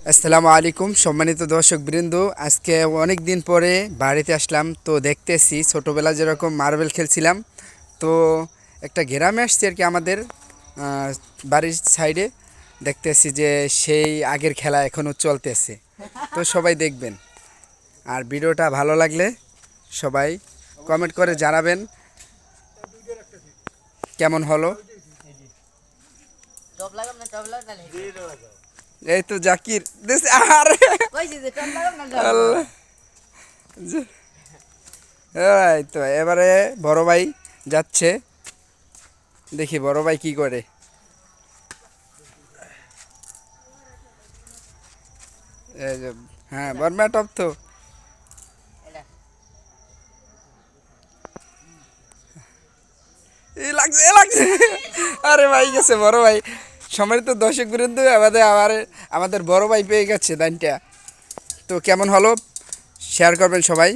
আসসালামু আলাইকুম সম্মানিত দর্শকবৃন্দ। আজকে অনেক দিন পরে বাড়িতে আসলাম, তো দেখতেছি ছোটোবেলা যেরকম মার্বেল খেলছিলাম, তো একটা গ্রামে আসছি আর কি আমাদের বাড়ির সাইডে। দেখতেছি যে সেই আগের খেলা এখনও চলতেছে, তো সবাই দেখবেন। আর ভিডিওটা ভালো লাগলে সবাই কমেন্ট করে জানাবেন কেমন হলো। এই তো জাকির আরে আল্লাহ। এই তো এবারে বড় ভাই যাচ্ছে, দেখি বড় ভাই কি করে। এই যে, হ্যাঁ বর্মা টপ তো এই লাগছে লাগছে। আরে ভাই গেছে বড় ভাই। সম্মানিত দর্শক বৃন্দ, আমাদের বড় ভাই পেয়ে গেছে দানটা। তো কেমন হলো শেয়ার করবেন সবাই।